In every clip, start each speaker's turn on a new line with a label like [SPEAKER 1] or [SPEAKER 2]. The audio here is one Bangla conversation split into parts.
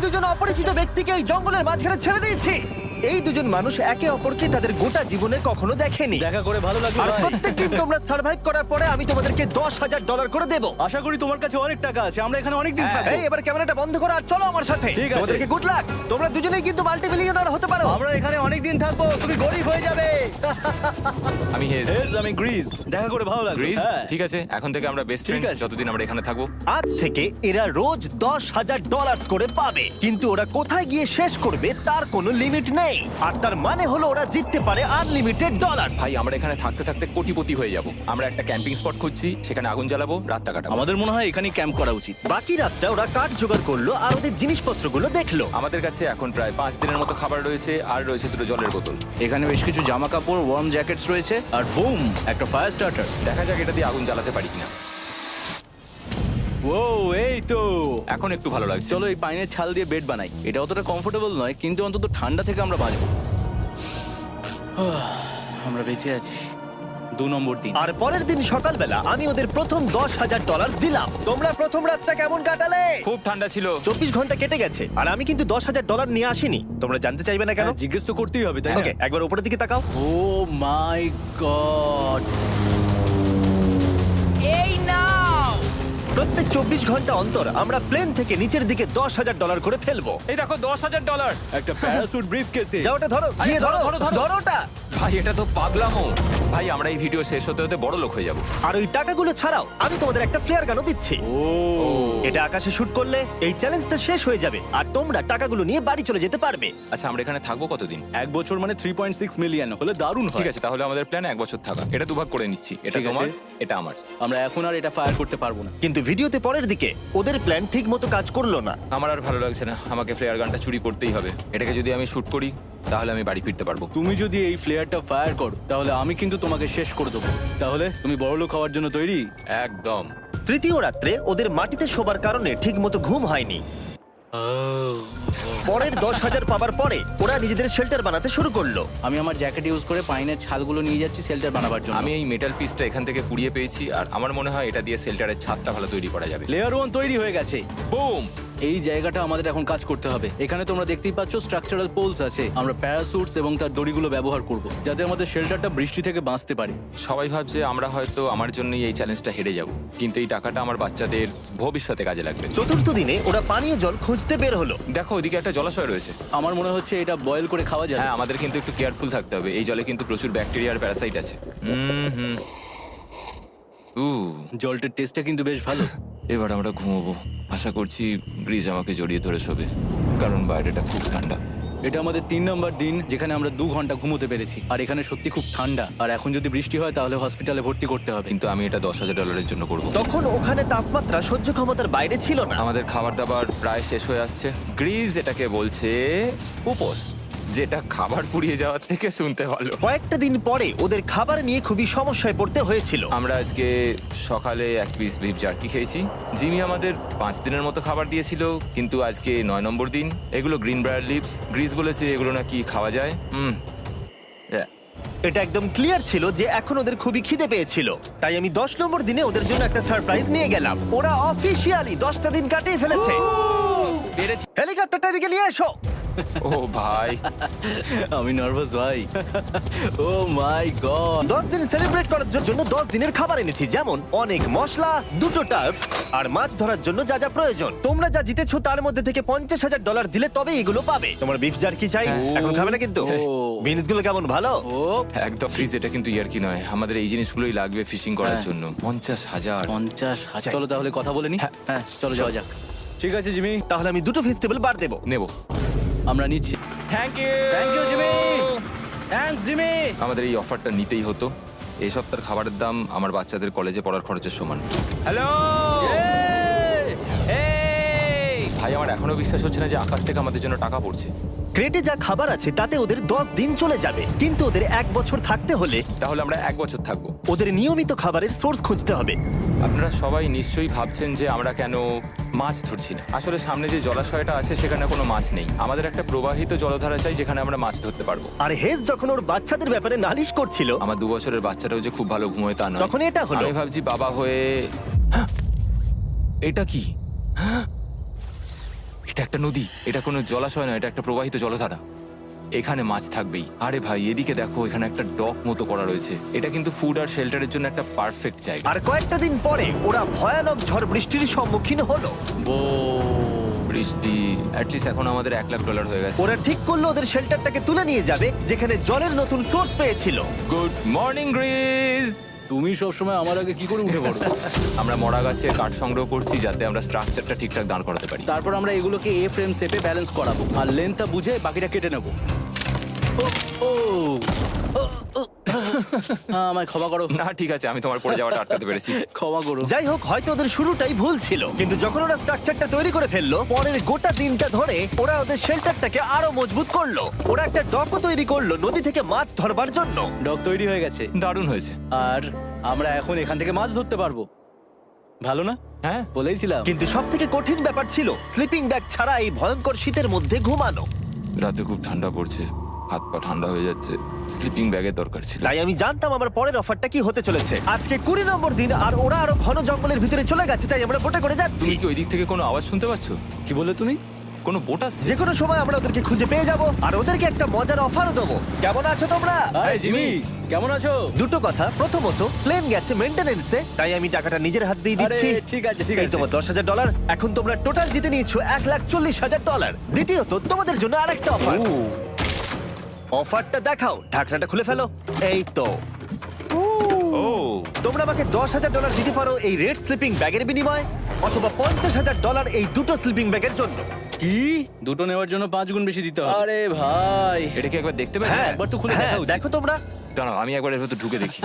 [SPEAKER 1] দুজন অপরিচিত ব্যক্তিকে এই জঙ্গলের মাঝখানে ছেড়ে দিয়েছি। এই দুজন মানুষ একে অপরকে তাদের গোটা জীবনে কখনো দেখেনি।
[SPEAKER 2] দেখা করে ভালো লাগলো
[SPEAKER 1] আর
[SPEAKER 2] ভাই।
[SPEAKER 1] প্রত্যেকদিন তোমরা সার্ভাইভ করার পরে আমি তোমাদেরকে $10,000 করে দেবো।
[SPEAKER 2] আশা করি তোমার কাছে অনেক টাকা আছে, আমরা এখানে অনেক দিন থাকবো।
[SPEAKER 1] এই এবার ক্যামেরাটা বন্ধ করো আর চলো আমার সাথে।
[SPEAKER 2] ঠিক আছে।
[SPEAKER 1] তোমাদেরকে গুড লাক। তোমরা দুজনেই কিন্তু মাল্টিমিলিয়নার হতে পারো।
[SPEAKER 2] আমরা এখানে অনেক দিন থাকবো, তুমি গরিব হয়ে যাবে।
[SPEAKER 3] আমি হেজ।
[SPEAKER 2] আমি গ্রিস। দেখা করে ভালো লাগলো।
[SPEAKER 3] গ্রিস
[SPEAKER 2] হ্যাঁ।
[SPEAKER 3] ঠিক আছে, এখন থেকে আমরা বেস্ট
[SPEAKER 2] ঠিক
[SPEAKER 3] ফ্রেন্ড
[SPEAKER 2] আছে।
[SPEAKER 3] যতদিন আমরা এখানে থাকবো।
[SPEAKER 1] আজ থেকে এরা রোজ $10,000 করে পাবে, কিন্তু ওরা কোথায় গিয়ে শেষ করবে তার কোনো লিমিট নেই। আর তার মানে হলো ওরা জিততে পারে আনলিমিটেড ডলার।
[SPEAKER 3] ভাই আমরা এখানে থাকতে থাকতে কোটিপতি হয়ে যাব। আমরা একটা ক্যাম্পিং স্পট খুঁজছি, সেখানে আগুন জ্বালাবো, রাতটা কাটাবো।
[SPEAKER 2] আমাদের মনে হয় এখানেই ক্যাম্প করা উচিত।
[SPEAKER 1] বাকি রাতটা ওরা কাঠ জোগাড় করলো আর ওদের জিনিসপত্রগুলো দেখলো।
[SPEAKER 3] আমাদের কাছে এখন প্রায় 5 দিনের মতো খাবার রয়েছে, আর রয়েছে 2 জলের বোতল।
[SPEAKER 2] এখানে বেশ কিছু জামা কাপড়, ওয়ার্ম জ্যাকেটস রয়েছে, আর বুম, একটা ফায়ার স্টার্টার।
[SPEAKER 3] দেখা যাক এটা দিয়ে আগুন জ্বালাতে পারি কিনা।
[SPEAKER 2] ও এই তো।
[SPEAKER 3] এখন একটু ভালো লাগছে।
[SPEAKER 2] চলো এই পাইনের ছাল দিয়ে বেড বানাই। এটা অতটা কমফোর্টেবল নয়, কিন্তু অন্তত ঠান্ডা থেকে আমরা বাঁচবো। আমরা বেঁচে আছি। 2 নম্বর দিন।
[SPEAKER 1] আর পরের দিন সকালবেলা আমি ওদের প্রথম $10,000 দিলাম। তোমরা প্রথম রাতটা কেমন কাটালে?
[SPEAKER 3] খুব ঠান্ডা ছিল।
[SPEAKER 1] 24 ঘন্টা কেটে গেছে আর আমি কিন্তু $10,000 নিয়ে আসিনি। তোমরা জানতে চাইবে না কেন?
[SPEAKER 2] হ্যাঁ, জিজ্ঞেস তো করতেই হবে, তাই না?
[SPEAKER 1] ওকে, একবার উপরের দিকে তাকাও।
[SPEAKER 2] ও মাই গড।
[SPEAKER 1] প্রত্যেক 24 ঘন্টা অন্তর আমরা প্লেন থেকে নিচের দিকে $10,000 করে ফেলবো।
[SPEAKER 3] এই দেখো $10,000।
[SPEAKER 2] একটা প্যারাসুট ব্রিফকেসে।
[SPEAKER 1] যাও ওটা ধরো,
[SPEAKER 3] আরে
[SPEAKER 1] গিয়ে ধরো,
[SPEAKER 3] ধরো, ধরো, ধরো।
[SPEAKER 1] ধরো ওটা।
[SPEAKER 3] ভাই এটা তো পাগলামো। ভাই আমরা এই ভিডিও শেষ হতে হতে বড় লোক হয়ে যাব।
[SPEAKER 1] আর ওই টাকাগুলো ছাড়াও আমি তোমাদের একটা ফ্লেয়ার গানও দিচ্ছি।
[SPEAKER 2] ও
[SPEAKER 1] এটা আকাশে শুট করলে এই চ্যালেঞ্জটা শেষ হয়ে যাবে আর তোমরা টাকাগুলো নিয়ে বাড়ি চলে যেতে পারবে।
[SPEAKER 3] আচ্ছা আমরা এখানে থাকবো কতদিন?
[SPEAKER 2] 1 বছর মানে 3.6 মিলিয়ন হলে দারুণ হয়।
[SPEAKER 3] ঠিক আছে, তাহলে আমাদের প্ল্যান 1 বছর থাকা। এটা দুভাগ করে নিচ্ছি। এটা
[SPEAKER 2] ঠিক আছে।
[SPEAKER 3] তোমার, এটা আমার।
[SPEAKER 2] আমরা এখন আর এটা ফায়ার করতে পারবো না।
[SPEAKER 1] কিন্তু ভিডিওতে পরের দিকে ওদের প্ল্যান ঠিক মতো কাজ করলো না।
[SPEAKER 3] আমার আর ভালো লাগছে না, আমাকে ফ্লেয়ার গানটা চুরি করতেই হবে। এটাকে যদি আমি শুট করি তাহলে আমি বাড়ি ফিরতে পারবো।
[SPEAKER 2] তুমি যদি এই ফ্লেয়ারটা ফায়ার করো তাহলে আমি কিন্তু তোমাকে শেষ করে দেবো। তাহলে তুমি বড়লোক হওয়ার জন্য তৈরি?
[SPEAKER 3] একদম।
[SPEAKER 1] তৃতীয় রাত্রে ওদের মাটিতে শোবার কারণে ঠিক মতো ঘুম হয়নি। পরের 10,000 পাবার পরে ওরা নিজেদের শেল্টার বানাতে শুরু করলো।
[SPEAKER 2] আমি আমার জ্যাকেট ইউজ করে পাইনের ছালগুলো নিয়ে যাচ্ছি শেল্টার বানাবার জন্য।
[SPEAKER 3] আমি এই মেটাল পিসটা এখান থেকে কুড়িয়ে পেয়েছি, আর আমার মনে হয় এটা দিয়ে শেল্টারের ছাদটা ভালো তৈরি করা যাবে।
[SPEAKER 2] লেয়ার 1 তৈরি হয়ে গেছে।
[SPEAKER 3] বুম!
[SPEAKER 2] এই জায়গাটা আমাদের এখন কাজ করতে হবে। এখানে তোমরা দেখতেই পাচ্ছ স্ট্রাকচারাল পোলস আছে। আমরা প্যারাসুটস এবং তার দড়িগুলো ব্যবহার করব যাতে আমাদের শেল্টারটা বৃষ্টি থেকে বাঁচতে পারে।
[SPEAKER 3] সবাই ভাবছে আমরা হয়তো আমার জন্যই এই চ্যালেঞ্জটা হেরে যাব, কিন্তু এই টাকাটা আমার বাচ্চাদের ভবিষ্যতে কাজে লাগবে।
[SPEAKER 1] চতুর্থ দিনে ওরা পানীয় জল খুঁজতে বের হলো।
[SPEAKER 3] দেখো ওইদিকে একটা জলাশয় রয়েছে।
[SPEAKER 2] আমার মনে হচ্ছে এটা বয়েল করে খাওয়া যায়।
[SPEAKER 3] হ্যাঁ, আমাদের কিন্তু একটু কেয়ারফুল থাকতে হবে। এই জলে কিন্তু প্রচুর ব্যাকটেরিয়া আর প্যারাসাইট আছে। হুম।
[SPEAKER 2] জলটার টেস্টটা কিন্তু বেশ ভালো।
[SPEAKER 3] এবার আমরা ঘুমোবো। আশা করছি গ্রিজ আমাকে জড়িয়ে ধরে শোবে, কারণ বাইরেটা খুব ঠান্ডা।
[SPEAKER 2] এটা আমাদের 3 নম্বর দিন যেখানে আমরা 2 ঘন্টা ঘুমোতে পেরেছি। আর এখানে সত্যি খুব ঠান্ডা। আর এখন যদি বৃষ্টি হয় তাহলে হসপিটালে ভর্তি করতে হবে।
[SPEAKER 3] কিন্তু আমি এটা $10,000 জন্য করব।
[SPEAKER 1] তখন ওখানে তাপমাত্রা সহ্য ক্ষমতার বাইরে ছিল না।
[SPEAKER 3] আমাদের খাবার দাবার প্রায় শেষ হয়ে আসছে। গ্রিজ এটাকে বলছে উপোস, যেটা খাবার পুড়িয়ে যাওয়ার থেকে শুনতে ভালো।
[SPEAKER 1] কয়েকটা দিন পরে ওদের খাবার নিয়ে খুবই সমস্যায় পড়তে হয়েছিল।
[SPEAKER 3] আমরা আজকে সকালে 1 পিস বিফ জার্কি খেয়েছি। জিমি আমাদের 5 দিনের মতো খাবার দিয়েছিল, কিন্তু আজকে 9 নম্বর দিন। এগুলো গ্রিন ব্রায়ার লিভস। গ্রিজ বলেছে এগুলো নাকি খাওয়া যায়।
[SPEAKER 1] এটা একদম ক্লিয়ার ছিল যে এখন ওদের খুবই খিদে পেয়েছিল। তাই আমি 10 নম্বর দিনে ওদের জন্য একটা সারপ্রাইজ নিয়ে গেলাম। ওরা অফিসিয়ালি 10টা দিন কাটিয়ে ফেলেছে। হেলিকপ্টারটা এদিকে নিয়ে এসো।
[SPEAKER 3] ও ভাই,
[SPEAKER 2] আমি নার্ভাস ভাই। ও মাই গড।
[SPEAKER 1] 10 দিন সেলিব্রেট করার জন্য 10 দিনের খাবার এনেছি, যেমন অনেক মশলা, 2টো টার্ফ আর মাছ ধরার জন্য যা যা প্রয়োজন। তোমরা যা জিতেছো তার মধ্যে থেকে $50,000 দিলে তবে এগুলো পাবে। তোমার বিফ জার্কি চাই? এখন খাবে না কিন্তু। বিনস গুলো কেমন ভালো?
[SPEAKER 2] ও
[SPEAKER 3] একদম। গ্রিজ এটা কিন্তু ইয়ার্কি নয়, আমাদের এই জিনিসগুলোই লাগবে ফিশিং করার জন্য। 50,000।
[SPEAKER 2] 50,000। চলো তাহলে কথা বলে নি। হ্যাঁ চলো যাওয়া যাক। ঠিক আছে জিমি,
[SPEAKER 1] তাহলে আমি 2টো ভেজিটেবল বার দেবো।
[SPEAKER 3] নেব।
[SPEAKER 2] আমরা নিচ্ছি।
[SPEAKER 3] Thank you.
[SPEAKER 2] Thank you Jimmy. Thanks Jimmy.
[SPEAKER 3] আমাদের এই অফারটা নিতেই হতো। এই সপ্তাহের খাবারের দাম আমার বাচ্চাদের কলেজে পড়ার খরচের সমান। হ্যালো ভাই, আমার এখনো বিশ্বাস হচ্ছে না যে আকাশ থেকে আমাদের জন্য টাকা পড়ছে।
[SPEAKER 1] ক্রেটে যা খাবার আছে তাতে ওদের 10 দিন চলে যাবে, কিন্তু ওদের 1 বছর থাকতে হলে
[SPEAKER 3] তাহলে আমরা 1 বছর থাকবো।
[SPEAKER 1] ওদের নিয়মিত খাবারের সোর্স খুঁজতে হবে।
[SPEAKER 3] আপনারা সবাই নিশ্চয়ই ভাবছেন যে আমরা কেন মাছ ধরছি না। আসলে সামনে যে জলাশয়টা আছে সেখানে কোনো মাছ নেই। আমাদের একটা প্রবাহিত জলধারা চাই যেখানে আমরা মাছ ধরতে পারবো।
[SPEAKER 1] আর হেজ যখন ওর বাচ্চাদের ব্যাপারে নালিশ করছিল,
[SPEAKER 3] আমার 2 বছরের বাচ্চাটাও যে খুব ভালো ঘুমোয় তা নয়।
[SPEAKER 1] তখন এটা হলো।
[SPEAKER 3] আমি ভাবছি বাবা হয়ে এটা কি? এটা একটা নদী, এটা কোনো জলাশয় নয়, এটা একটা প্রবাহিত জলধারা। এখানে মাছ থাকবেই। আরে ভাই, এদিকে দেখো, এখানে একটা ডক মতো করা রয়েছে। এটা কিন্তু ফুড আর শেল্টারের জন্য একটা পারফেক্ট জায়গা।
[SPEAKER 1] আর কয়েকটা দিন পরে ওরা ভয়ানক ঝড় বৃষ্টির সম্মুখীন হলো।
[SPEAKER 3] বৃষ্টি অ্যাটলিস্ট এখন আমাদের $1,00,000 হয়ে গেছে।
[SPEAKER 1] ওরা ঠিক করলো ওদের শেল্টারটাকে তুলে নিয়ে যাবে, যেখানে জলের নতুন সোর্স পেয়েছিল।
[SPEAKER 3] Good morning Greece.
[SPEAKER 2] তুমি সবসময় আমার আগে কি করে উঠে পড়ো?
[SPEAKER 3] আমরা মরা গাছে কাঠ সংগ্রহ করছি যাতে আমরা স্ট্রাকচারটা ঠিকঠাক দাঁড় করাতে পারি।
[SPEAKER 2] তারপর আমরা এগুলোকে এ ফ্রেম শেপে ব্যালেন্স করাবো আর লেন্থটা বুঝে বাকিটা কেটে নেবো। আমায় ক্ষমা করো।
[SPEAKER 3] না ঠিক আছে, আমি তোমার পড়ে যাওয়াটা আটকাতে পেরেছি।
[SPEAKER 2] ক্ষমা করো।
[SPEAKER 1] যাই হোক, হয়তো ওদের শুরুটাই ভুল ছিল, কিন্তু যখন ওরা স্ট্রাকচারটা তৈরি করে ফেললো, পরের গোটা দিনটা ধরে ওরা ওদের শেল্টারটাকে আরো মজবুত করলো। ওরা একটা ডকও তৈরি করলো নদী থেকে মাছ ধরবার জন্য।
[SPEAKER 2] ডক তৈরি হয়ে গেছে
[SPEAKER 3] দারুণ হয়েছে।
[SPEAKER 2] আর আমরা এখন এখান থেকে মাছ ধরতে পারবো। ভালো না?
[SPEAKER 3] হ্যাঁ,
[SPEAKER 2] বলেইছিলাম।
[SPEAKER 1] কিন্তু সব থেকে কঠিন ব্যাপার ছিল স্লিপিং ব্যাগ ছাড়া এই ভয়ঙ্কর শীতের মধ্যে ঘুমানো।
[SPEAKER 3] রাতে খুব ঠান্ডা পড়ছে, হাত পা ঠান্ডা হয়ে যাচ্ছে, স্লিপিং ব্যাগের দরকার ছিল।
[SPEAKER 1] তাই আমি জানতাম আমার পরের অফারটা কি হতে চলেছে। আজকে 20 নম্বর দিন, আর ওরা আরো ঘন জঙ্গলের ভিতরে চলে গেছে, তাই আমরা বোটে করে যাচ্ছি।
[SPEAKER 3] তুমি কি ওই দিক থেকে কোনো আওয়াজ শুনতে পাচ্ছ?
[SPEAKER 2] কি বললে তুমি?
[SPEAKER 3] কোনো বোট আসছে?
[SPEAKER 1] যে কোনো সময় আমরা ওদেরকে খুঁজে পেয়ে যাব, আর ওদেরকে একটা মজার অফারও দেবো। কেমন আছো তোমরা?
[SPEAKER 2] আরে জিমি, কেমন আছো?
[SPEAKER 1] দুটো কথা, প্রথমত প্লেন গেছে মেইনটেনেন্সে, তাই আমি টাকাটা নিজের হাত দিয়ে
[SPEAKER 2] আরে
[SPEAKER 1] দিচ্ছি।
[SPEAKER 2] ঠিক আছে ঠিক
[SPEAKER 1] এই
[SPEAKER 2] আছে।
[SPEAKER 1] তোমার $10,000। এখন তোমরা টোটাল জিতে নিয়েছো $1,40,000। দ্বিতীয়ত তোমাদের জন্য আরেকটা অফার। অফারটা দেখাও, ঢাকনাটা খুলে ফেলো। এই তো,
[SPEAKER 3] ও
[SPEAKER 1] তোমরা আমাকে $10,000 দিতে পারো এই রেড স্লিপিং ব্যাগের বিনিময়ে, অথবা $50,000 এই দুটো স্লিপিং ব্যাগের জন্য।
[SPEAKER 2] কি? দুটো নেওয়ার জন্য 5 গুণ বেশি দিতে হবে? আরে ভাই,
[SPEAKER 3] এটা কি একবার দেখতে পারি?
[SPEAKER 1] হ্যাঁ,
[SPEAKER 2] একবার তো খুলে
[SPEAKER 1] হ্যাঁ,
[SPEAKER 2] দেখা উচিত।
[SPEAKER 1] দেখো তোমরা।
[SPEAKER 3] দাঁড়াও, আমি একবার এর ভেতর ঢুকে দেখি।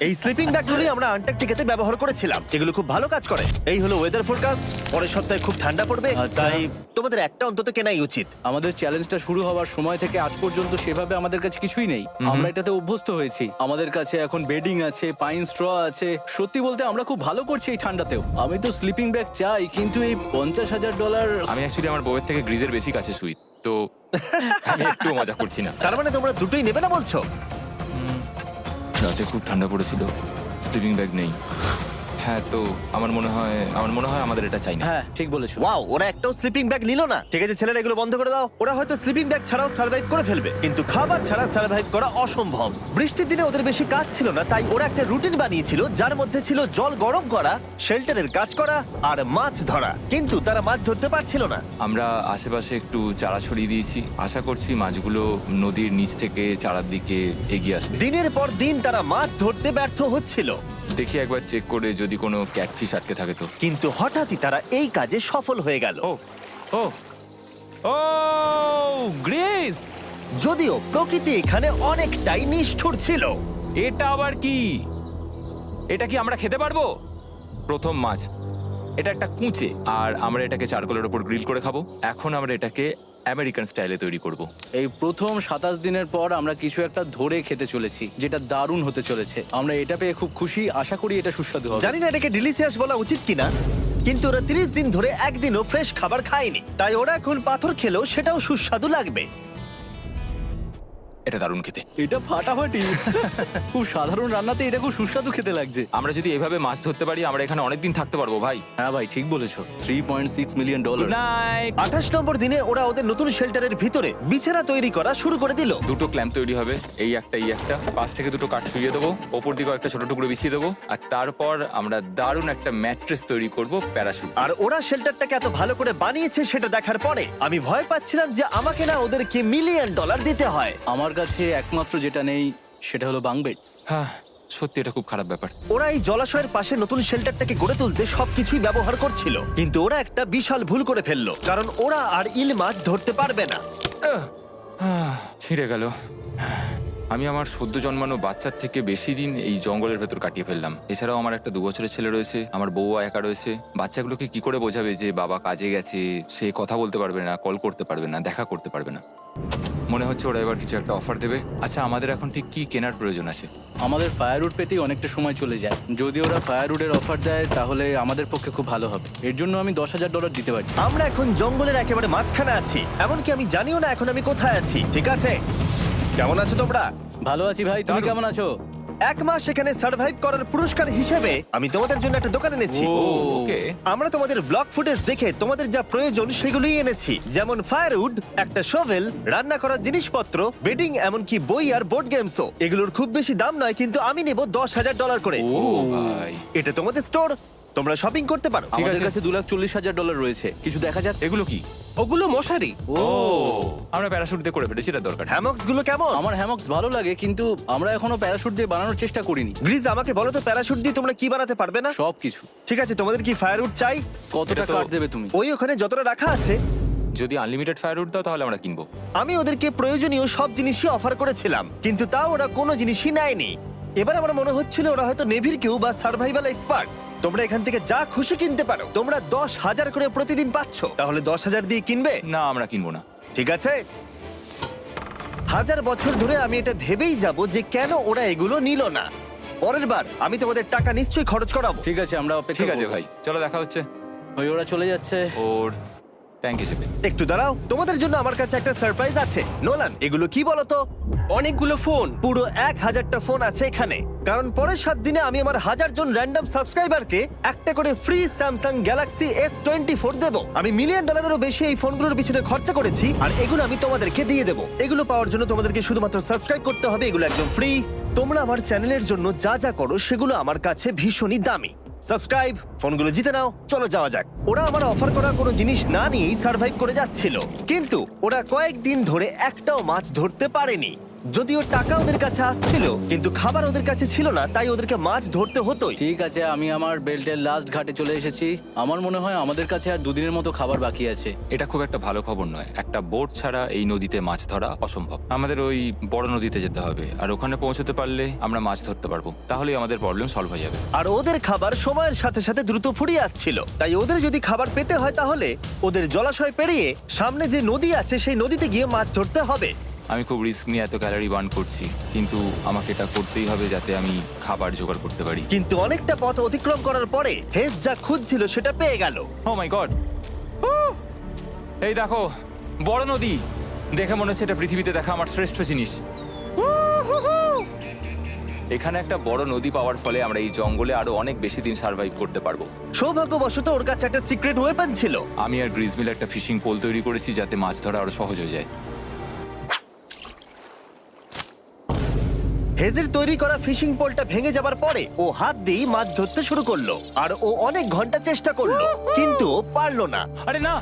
[SPEAKER 1] এই স্লিপিং ব্যাগগুলি আমরা আন্টার্কটিকাতে ব্যবহার করেছিলাম, এগুলো খুব ভালো কাজ করে। এই হলো ওয়েদার ফোরকাস্ট, পরের সপ্তাহে খুব ঠান্ডা পড়বে,
[SPEAKER 2] আচ্ছা।
[SPEAKER 1] তাই তোমাদের একটা অন্তত কেনাই উচিত।
[SPEAKER 2] আমাদের চ্যালেঞ্জটা শুরু হওয়ার সময় থেকে আজ পর্যন্ত সেভাবে আমাদের কাছে কিছুই নেই। আমরা এটাতে অভ্যস্ত হয়েছি। আমাদের কাছে এখন বেডিং আছে, পাইন স্ট্র আছে। সত্যি বলতে আমরা খুব ভালো করছি এই ঠান্ডাতেও। আমি তো স্লিপিং ব্যাগ চাই, কিন্তু এই $50,000।
[SPEAKER 3] আমি অ্যাকচুয়ালি আমার বউয়ের থেকে গ্রিজের বেশি কাছে শুই, তো আমি একটু মজা করছি না।
[SPEAKER 1] তার মানে তোমরা দুটোই নেবে না বলছো?
[SPEAKER 3] রাতে খুব ঠান্ডা পড়েছিল, স্লিপিং ব্যাগ নেই। হ্যাঁ, তো আমার মনে হয় আমাদের এটা চাই না।
[SPEAKER 2] হ্যাঁ ঠিক বলেছো।
[SPEAKER 1] ওয়াও, ওরা একটাও স্লিপিং ব্যাগ নিল না। ঠিক আছে ছেলেরা, এগুলো বন্ধ করে দাও। ওরা হয়তো স্লিপিং ব্যাগ ছাড়াও সার্ভাইভ করে ফেলবে, কিন্তু খাবার ছাড়া সার্ভাইভ করা অসম্ভব। বৃষ্টির দিনে ওদের বেশি কাজ ছিল না, তাই ওরা একটা রুটিন বানিয়েছিল যার মধ্যে ছিল জল গরম করা, শেল্টারের কাজ করা আর মাছ ধরা। কিন্তু তারা মাছ ধরতে পারছিল না।
[SPEAKER 3] আমরা আশেপাশে একটু চারা ছড়িয়ে দিয়েছি, আশা করছি মাছগুলো নদীর নিচ থেকে চারার দিকে এগিয়ে আসবে।
[SPEAKER 1] দিনের পর দিন তারা মাছ ধরতে ব্যর্থ হচ্ছিল,
[SPEAKER 3] দেখি একবার চেক করে যদি কোনো ক্যাটফিশ আটকে থাকে তো।
[SPEAKER 1] কিন্তু হঠাৎই তারা এই কাজে সফল হয়ে গেল।
[SPEAKER 3] ও ও ও গ্রেস,
[SPEAKER 1] যদিও প্রকৃতি এখানে অনেকটাই নিষ্ঠুর ছিল।
[SPEAKER 3] এটা আবার কি? এটা কি আমরা খেতে পারবো? প্রথম মাছ, এটা একটা কুঁচে, আর আমরা এটাকে চারকোলের ওপর গ্রিল করে খাবো। এখন আমরা এটাকে আমেরিকান স্টাইলে তৈরি করব।
[SPEAKER 2] এই প্রথম 27 দিনের পর আমরা কিছু একটা ধরে খেতে চলেছি, যেটা দারুণ হতে চলেছে। আমরা এটা পেয়ে খুব খুশি, আশা করি এটা সুস্বাদু হবে।
[SPEAKER 1] জানি না এটাকে ডিলিশিয়াস বলা উচিত কিনা, কিন্তু ওরা 30 দিন ধরে একদিনও ফ্রেশ খাবার খায়নি, তাই ওরা এখন পাথর খেলেও সেটাও সুস্বাদু লাগবে।
[SPEAKER 3] এটা দারুণ খেতে।
[SPEAKER 2] এটা ফাটাফাটি। খুব সাধারণ রান্নাতে এটা খুব সুস্বাদু খেতে লাগছে।
[SPEAKER 3] আমরা যদি এভাবে মাছ ধরতে পারি, আমরা এখানে অনেকদিন থাকতে পারবো ভাই।
[SPEAKER 2] হ্যাঁ ভাই ঠিক বলেছো। $3.6 মিলিয়ন।
[SPEAKER 3] Good night.
[SPEAKER 1] 28 নম্বর দিনে ওরা ওদের নতুন শেল্টারের ভিতরে বিছানা তৈরি করা শুরু করে দিল।
[SPEAKER 3] দুটো ক্ল্যাম্প তৈরি হবে, এই একটা, পাশ থেকে দুটো কাঠ শুইয়ে দেবো, ওপর দিকেও একটা ছোট টুকরো বিছিয়ে দেবো, আর তারপর আমরা দারুণ একটা ম্যাট্রেস তৈরি করব, প্যারাশুট।
[SPEAKER 1] আর ওরা শেল্টারটাকে এত ভালো করে বানিয়েছে সেটা দেখার পরে আমি ভয় পাচ্ছিলাম যে আমাকে না ওদেরকে $1 মিলিয়ন দিতে হয়।
[SPEAKER 2] আমার কাছে একমাত্র যেটা নেই সেটা হলো বাং বেডস।
[SPEAKER 3] হ্যাঁ, সত্যি এটা খুব খারাপ ব্যাপার।
[SPEAKER 1] ওরা এই জলাশয়ের পাশে নতুন শেল্টারটাকে গড়ে তুলতে সবকিছুই ব্যবহার করছিল, কিন্তু ওরা একটা বিশাল ভুল করে ফেললো, কারণ ওরা আর ইল মাছ ধরতে পারবে না।
[SPEAKER 3] ছিঁড়ে গেল। আমি আমার সদ্য জন্মানো বাচ্চার থেকে বেশি দিন এই জঙ্গলের ভেতর কাটিয়ে ফেললাম। এছাড়াও আমার একটা 2 বছরের ছেলে রয়েছে, আমার বউ একা রয়েছে। বাচ্চাগুলোকে কি করে বোঝাবে যে বাবা কাজে গেছে? সে কথা বলতে পারবে না, কল করতে পারবে না, দেখা করতে পারবে না। মনে হচ্ছে ওরা এবার কিছু একটা অফার দেবে। আচ্ছা, আমাদের এখন ঠিক কি কেনার প্রয়োজন আছে?
[SPEAKER 2] আমাদের ফায়ারউড পেতেই অনেকটা সময় চলে যায়। যদি ওরা ফায়ারউডের অফার দেয় তাহলে আমাদের পক্ষে খুব ভালো হবে। এর জন্য আমি $10,000 দিতে পারি।
[SPEAKER 1] আমরা এখন জঙ্গলের একেবারে মাঝখানে আছি, এমনকি আমি জানিও না এখন আমি কোথায় আছি। ঠিক আছে, কেমন আছো তোমরা?
[SPEAKER 2] ভালো আছি ভাই, তুমি
[SPEAKER 3] দারুণ।
[SPEAKER 2] কেমন আছো?
[SPEAKER 1] 1 মাস এখানে সার্ভাইভ করার পুরস্কার হিসেবে আমি তোমাদের জন্য একটা দোকান এনেছি
[SPEAKER 2] ও,
[SPEAKER 3] ওকে
[SPEAKER 1] আমরা তোমাদের ব্লগ ফুটেজ দেখে তোমাদের যা প্রয়োজন সেগুলোই এনেছি, যেমন ফায়ারউড, একটা শোভেল, রান্না করার জিনিসপত্র, বেডিং, এমনকি বই আর বোর্ড গেমসও। এগুলোর খুব বেশি দাম নয়, কিন্তু আমি নেব $10,000 করে।
[SPEAKER 3] ও ভাই,
[SPEAKER 1] এটা তোমাদের স্টোর, তোমরা শপিং করতে পারো।
[SPEAKER 3] ঠিক
[SPEAKER 2] আমাদের
[SPEAKER 3] আছে।
[SPEAKER 2] কাছে $2,40,000 রয়েছে। কিছু দেখা যাক।
[SPEAKER 3] এগুলো কি?
[SPEAKER 4] ওগুলো মশারি।
[SPEAKER 3] ও আমরা প্যারাশুট দিয়ে করে ফেলেছি, এটা দরকার নেই।
[SPEAKER 1] হ্যামক্স গুলো কেমন?
[SPEAKER 2] আমার হ্যামক্স ভালো লাগে, কিন্তু আমরা এখনো প্যারাশুট দিয়ে বানানোর চেষ্টা করিনি।
[SPEAKER 1] গ্রিজ, আমাকে বলো তো, প্যারাশুট দিয়ে তোমরা কি বানাতে পারবে না?
[SPEAKER 2] সবকিছু।
[SPEAKER 1] ঠিক আছে, তোমাদের কি ফায়ারউড চাই?
[SPEAKER 2] কতটা
[SPEAKER 3] এটা তো-
[SPEAKER 2] কাট দেবে তুমি?
[SPEAKER 1] ওই ওখানে যতটা রাখা আছে।
[SPEAKER 3] যদি আনলিমিটেড ফায়ারউড দাও তাহলে আমরা কিনবো।
[SPEAKER 1] আমি ওদেরকে প্রয়োজনীয় সব জিনিসই অফার করেছিলাম, কিন্তু তাও ওরা কোনো জিনিসই নেয়নি। এবার আমার মনে হচ্ছিল ওরা হয়তো নেভির কেউ বা সার্ভাইভাল এক্সপার্ট। তোমরা এখান থেকে যা খুশি কিনতে পারো। তোমরা 10,000 করে প্রতিদিন পাচ্ছ, তাহলে 10,000 দিয়ে কিনবে?
[SPEAKER 3] না, আমরা কিনবো না।
[SPEAKER 1] ঠিক আছে। 1000 বছর ধরে আমি এটা ভেবেই যাব যে কেন ওরা এগুলো নিল না। পরের বার আমি তোমাদের টাকা নিশ্চয়ই খরচ করাবো।
[SPEAKER 2] ঠিক আছে, আমরা অপেক্ষা
[SPEAKER 3] ঠিক আছে
[SPEAKER 2] করব।
[SPEAKER 3] ভাই, চলো দেখা হচ্ছে।
[SPEAKER 2] ওই ওরা চলে যাচ্ছে।
[SPEAKER 3] ওর থ্যাংক হিসেবে।
[SPEAKER 1] একটু দাঁড়াও, তোমাদের জন্য আমার কাছে একটা সারপ্রাইজ আছে। নোলান, এগুলো কি বলো তো?
[SPEAKER 4] অনেকগুলো ফোন।
[SPEAKER 1] পুরো 1000টা ফোন আছে এখানে, কারণ পরের 7 দিনে আমি আমার 1000 জন র্যান্ডম সাবস্ক্রাইবারকে একটা করে ফ্রি স্যামসাং গ্যালাক্সি S24 দেবো। আমি $1 মিলিয়নেরও বেশি এই ফোনগুলোর পিছনে খরচা করেছি, আর এগুলো আমি তোমাদেরকে দিয়ে দেবো। এগুলো পাওয়ার জন্য তোমাদেরকে শুধুমাত্র সাবস্ক্রাইব করতে হবে, এগুলো একদম ফ্রি। তোমরা আমার চ্যানেলের জন্য যা যা করো সেগুলো আমার কাছে ভীষণই দামি। সাবস্ক্রাইব, ফোনগুলো জিতে নাও, চলো যাওয়া যাক। ওরা আমার অফার করা কোনো জিনিস না নিয়েই সার্ভাইভ করে যাচ্ছিল, কিন্তু ওরা কয়েকদিন ধরে একটাও মাছ ধরতে পারেনি। যদিও টাকা ওদের কাছে আসছিল, কিন্তু খাবার ওদের কাছে ছিল না, তাই ওদেরকে মাছ ধরতে হতোই।
[SPEAKER 2] ঠিক আছে, আমি আমার বেল্টের লাস্ট ঘাটে চলে এসেছি। আমার মনে হয় আমাদের কাছে আর 2 দিনের মতো খাবার বাকি আছে।
[SPEAKER 3] এটা খুব একটা ভালো খবর নয়। একটা বোট ছাড়া এই নদীতে মাছ ধরা অসম্ভব। আমাদের ওই বড় নদীতে যেতে হবে, আর ওখানে পৌঁছতে পারলে আমরা মাছ ধরতে পারবো। তাহলেই আমাদের প্রবলেম সলভ হয়ে যাবে।
[SPEAKER 1] আর ওদের খাবার সময়ের সাথে সাথে দ্রুত ফুরিয়ে আসছিল, তাই ওদের যদি খাবার পেতে হয় তাহলে ওদের জলাশয় পেরিয়ে সামনে যে নদী আছে সেই নদীতে গিয়ে মাছ ধরতে হবে।
[SPEAKER 3] আমি খুব রিস্ক নিয়ে এত ক্যালোরি বার্ন করছি, কিন্তু আমাকে এটা করতেই হবে যাতে আমি খাবার জোগাড় করতে পারি।
[SPEAKER 1] কিন্তু অনেকটা পথ অতিক্রম করার পরে হেস যা খুঁজছিল সেটা পেয়ে গেল।
[SPEAKER 3] ও মাই গড, এই দেখো বড় নদী। দেখে মনে হচ্ছে এটা পৃথিবীতে দেখা আমার শ্রেষ্ঠ জিনিস। এখানে একটা বড় নদী পাওয়ার ফলে আমরা এই জঙ্গলে আরো অনেক বেশি দিন সার্ভাইভ করতে পারবো।
[SPEAKER 1] সৌভাগ্যবশত ওর কাছে একটা সিক্রেট ওয়েপন ছিল।
[SPEAKER 3] আমি আর গ্রিজ মিলে একটা ফিশিং পোল তৈরি করেছি যাতে মাছ ধরা আরো সহজ হয়ে যায়।
[SPEAKER 1] হেজের তৈরি করা ফিশিং পোলটা ভেঙে যাবার পরে ও হাত দিয়ে মাছ ধরতে শুরু করলো, আর ও অনেক ঘন্টা চেষ্টা করলো, কিন্তু ও পারলো না।
[SPEAKER 3] আরে না,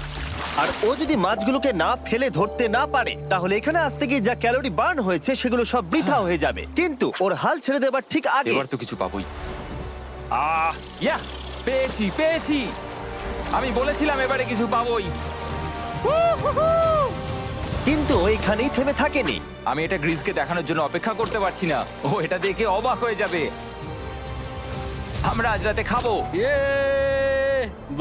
[SPEAKER 1] আর ও যদি মাছগুলোকে না ফেলে ধরতে না পারে তাহলে এখানে আসতে গিয়ে যা ক্যালোরি বার্ন হয়েছে সেগুলো সব বৃথা হয়ে যাবে। কিন্তু ওর হাল ছেড়ে দেবার ঠিক আগে
[SPEAKER 3] এবার তো কিছু পাবোই। ইয়া, পেয়েছি পেয়েছি। আমি বলেছিলাম এবারে কিছু পাবোই।
[SPEAKER 1] কিন্তু ও এখানেই থেমে থাকেনি।
[SPEAKER 3] আমি এটা গ্রিজকে দেখানোর জন্য অপেক্ষা করতে পারছি না। ও এটা দেখে অবাক হয়ে যাবে। আমরা আজ রাতে খাবো।
[SPEAKER 2] ইয়ে!